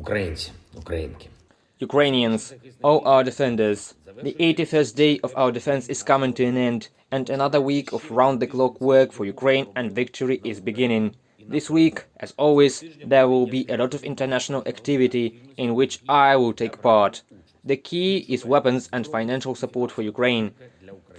Українці, українки. Ukrainians, all our defenders, the 81st day of our defense is coming to an end, and another week of round-the-clock work for Ukraine and victory is beginning. This week, as always, there will be a lot of international activity in which I will take part. The key is weapons and financial support for Ukraine.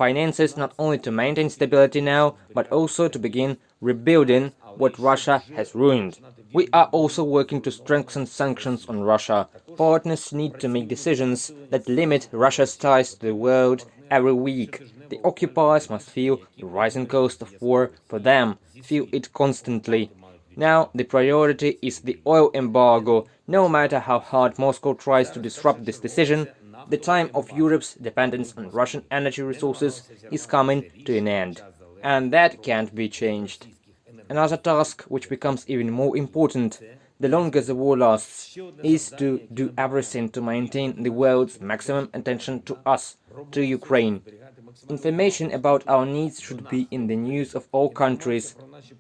Finances not only to maintain stability now, but also to begin rebuilding what Russia has ruined. We are also working to strengthen sanctions on Russia. Partners need to make decisions that limit Russia's ties to the world every week. The occupiers must feel the rising cost of war for them, feel it constantly. Now the priority is the oil embargo. No matter how hard Moscow tries to disrupt this decision, the time of Europe's dependence on Russian energy resources is coming to an end. And that can't be changed. Another task, which becomes even more important, the longer the war lasts, is to do everything to maintain the world's maximum attention to us, to Ukraine. Information about our needs should be in the news of all countries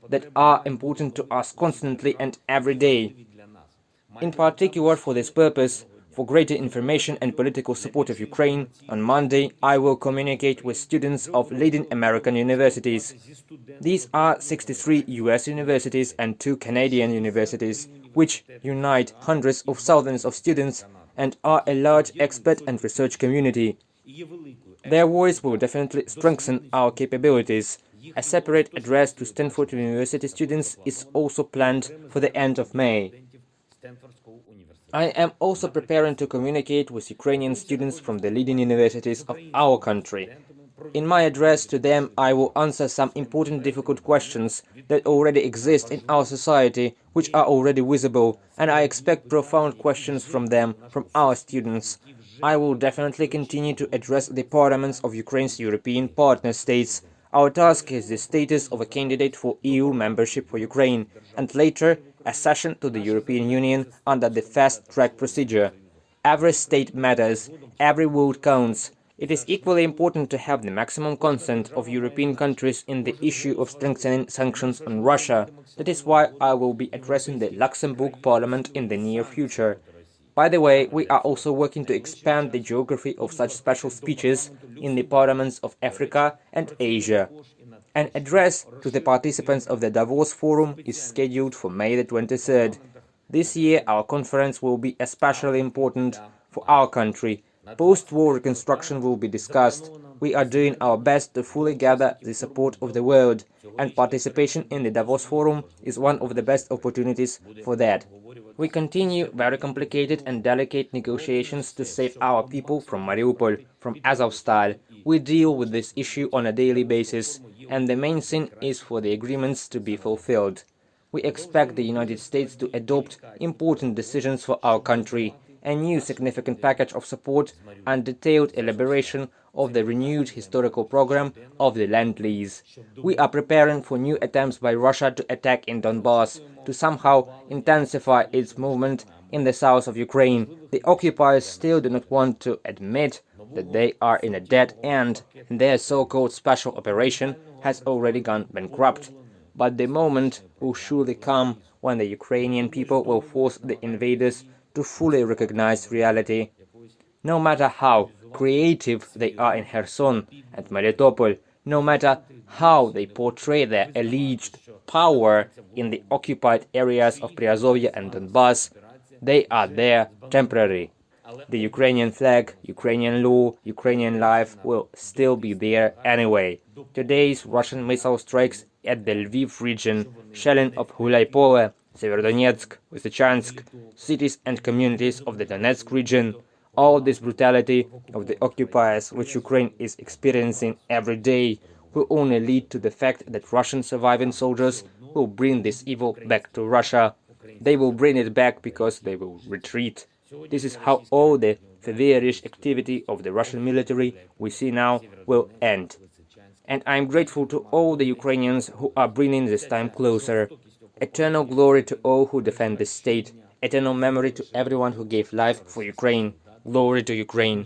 that are important to us constantly and every day. In particular, for this purpose, for greater information and political support of Ukraine, on Monday I will communicate with students of leading American universities. These are 63 US universities and 2 Canadian universities, which unite hundreds of thousands of students and are a large expert and research community. Their voice will definitely strengthen our capabilities. A separate address to Stanford University students is also planned for the end of May. I am also preparing to communicate with Ukrainian students from the leading universities of our country. In my address to them, I will answer some important difficult questions that already exist in our society, which are already visible, and I expect profound questions from them, from our students. I will definitely continue to address the parliaments of Ukraine's European partner states. Our task is the status of a candidate for EU membership for Ukraine, and later accession to the European Union under the fast-track procedure. Every state matters, every vote counts. It is equally important to have the maximum consent of European countries in the issue of strengthening sanctions on Russia. That is why I will be addressing the Luxembourg Parliament in the near future. By the way, we are also working to expand the geography of such special speeches in the parliaments of Africa and Asia. An address to the participants of the Davos Forum is scheduled for May the 23rd. This year, our conference will be especially important for our country. Post-war reconstruction will be discussed. We are doing our best to fully gather the support of the world, and participation in the Davos Forum is one of the best opportunities for that. We continue very complicated and delicate negotiations to save our people from Mariupol, from Azovstal. We deal with this issue on a daily basis, and the main thing is for the agreements to be fulfilled. We expect the United States to adopt important decisions for our country, a new significant package of support and detailed elaboration of the renewed historical program of the land lease. We are preparing for new attempts by Russia to attack in Donbass, to somehow intensify its movement in the south of Ukraine. The occupiers still do not want to admit that they are in a dead end, and their so-called special operation has already gone bankrupt. But the moment will surely come when the Ukrainian people will force the invaders to fully recognize reality. No matter how creative they are in Kherson and Melitopol, no matter how they portray their alleged power in the occupied areas of Priazovye and Donbass, they are there temporarily. The Ukrainian flag, Ukrainian law, Ukrainian life will still be there anyway. Today's Russian missile strikes at the Lviv region, shelling of Huliaipole, Severodonetsk, Lysychansk, cities and communities of the Donetsk region, all this brutality of the occupiers which Ukraine is experiencing every day will only lead to the fact that Russian surviving soldiers will bring this evil back to Russia. They will bring it back because they will retreat. This is how all the feverish activity of the Russian military we see now will end. And I am grateful to all the Ukrainians who are bringing this time closer. Eternal glory to all who defend this state. Eternal memory to everyone who gave life for Ukraine. Glory to Ukraine.